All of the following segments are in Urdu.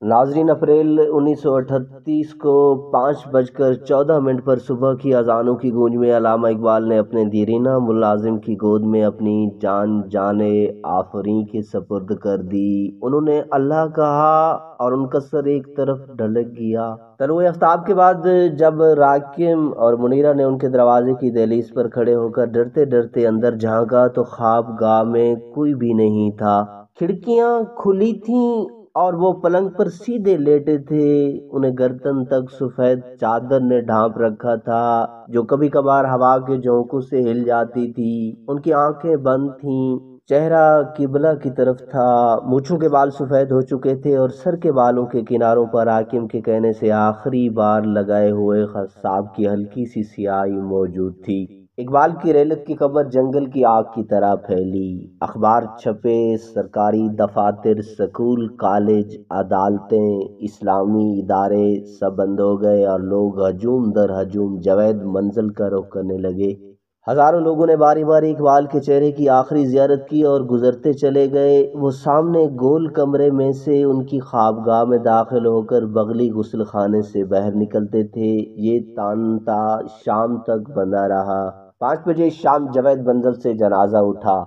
ناظرین، اپریل 1938 کو 5:14 پر صبح کی اذانوں کی گونج میں علامہ اقبال نے اپنے دیرینہ ملازم کی گود میں اپنی جان آفریں کے سپرد کر دی۔ انہوں نے اللہ کہا اور ان کا سر ایک طرف ڈھلک گیا۔ طلوع آفتاب کے بعد جب راکم اور منیرہ نے ان کے دروازے کی دہلیز پر کھڑے ہو کر ڈرتے ڈرتے اندر جھانکا تو خواب گاہ میں کوئی بھی نہیں تھا۔ کھڑکیاں کھلی تھیں اور وہ پلنگ پر سیدھے لیٹے تھے۔ انہیں گردن تک سفید چادر نے ڈھانپ رکھا تھا جو کبھی کبھار ہوا کے جھونکوں سے ہل جاتی تھی۔ ان کی آنکھیں بند تھیں، چہرہ قبلہ کی طرف تھا، مونچھوں کے بال سفید ہو چکے تھے اور سر کے بالوں کے کناروں پر حاکم کے کہنے سے آخری بار لگائے ہوئے خطاب کی ہلکی سی سیاہی موجود تھی۔ اقبال کی رحلت کی خبر جنگل کی آگ کی طرح پھیلی۔ اخبار چھپے، سرکاری دفاتر، سکول، کالج، عدالتیں، اسلامی ادارے سب بند ہو گئے اور لوگ ہجوم در ہجوم جاوید منزل کا رخ کرنے لگے۔ ہزاروں لوگوں نے باری باری اقبال کے چہرے کی آخری زیارت کی اور گزرتے چلے گئے۔ وہ سامنے گول کمرے میں سے ان کی خوابگاہ میں داخل ہو کر بغلی غسل خانے سے باہر نکلتے تھے۔ یہ تانتا شام تک بندہ رہا۔ 5 بجے شام جاوید منزل سے جنازہ اٹھا۔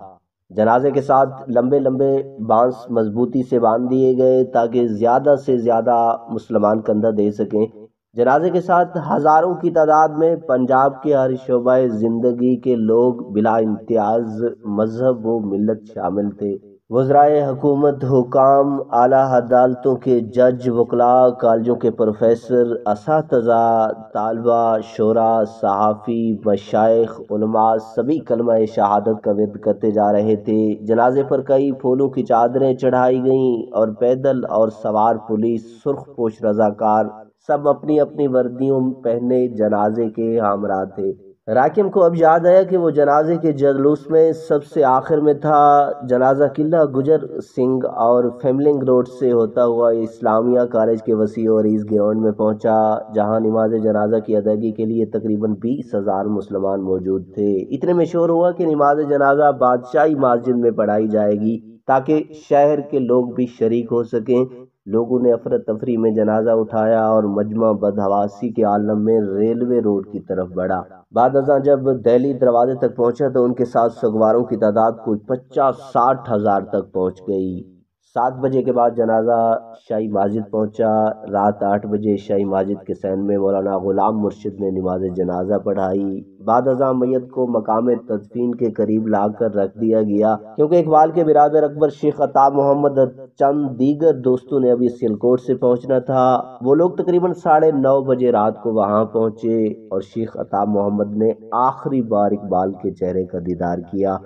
جنازے کے ساتھ لمبے لمبے بانس مضبوطی سے باندھ دیے گئے تاکہ زیادہ سے زیادہ مسلمان کندھا دے سکیں۔ جنازے کے ساتھ ہزاروں کی تعداد میں پنجاب کے ہر شعبہ زندگی کے لوگ بلا امتیاز مذہب و ملت شامل تھے۔ وزرائے حکومت، حکام، اعلیٰ عدالتوں کے جج، وکلاء، کالجوں کے پروفیسر، اساتذہ، طلبہ، شعراء، صحافی، مشائخ، علماء سبھی کلمہ شہادت کا ورد کرتے جا رہے تھے۔ جنازے پر کئی پھولوں کی چادریں چڑھائی گئیں اور پیدل اور سوار پولیس، سرخ پوش رضاکار سب اپنی اپنی وردیوں پہنے جنازے کے ہمراہ تھے۔ راکم کو اب یاد آیا کہ وہ جنازے کے جلوس میں سب سے آخر میں تھا۔ جنازہ قلعہ گجر سنگھ اور فیملنگ روڈ سے ہوتا ہوا اسلامیہ کالج کے وسیع و عریض گراؤنڈ میں پہنچا، جہاں نماز جنازہ کی ادائیگی کے لیے تقریباً 20,000 مسلمان موجود تھے۔ اتنے میں شور ہوا کہ نماز جنازہ بادشاہی مسجد میں پڑھائی جائے گی تاکہ شہر کے لوگ بھی شریک ہو سکیں۔ لوگوں نے افراتفری میں جنازہ اٹھایا اور مجمع بدحواسی کے عالم میں ریلوے روڈ کی طرف بڑھا۔ بعد ازاں جب دہلی دروازے تک پہنچا تو ان کے ساتھ سوگواروں کی تعداد کوئی 50-60 ہزار تک پہنچ گئی۔ 7 بجے کے بعد جنازہ شاہی مسجد پہنچا۔ رات 8 بجے شاہی مسجد کے صحن میں مولانا غلام مرشد نے نماز جنازہ پڑھائی۔ بعد ازاں میت کو مقام تدفین کے قریب لا کر رکھ دیا گیا، کیونکہ اقبال کے برادر اکبر شیخ عطا محمد اور چند دیگر دوستوں نے ابھی سیالکوٹ سے پہنچنا تھا۔ وہ لوگ تقریباً 9:30 بجے رات کو وہاں پہنچے اور شیخ عطا محمد نے آخری بار اقبال کے چہرے کا دیدار کیا۔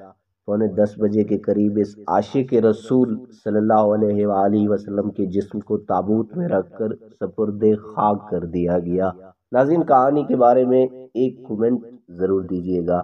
9:45 بجے کے قریب اس عاشق رسول صلی اللہ علیہ وآلہ وسلم کے جسم کو تابوت میں رکھ کر سپرد خاک کر دیا گیا۔ ناظرین، کہانی کے بارے میں ایک کومنٹ ضرور دیجیے گا۔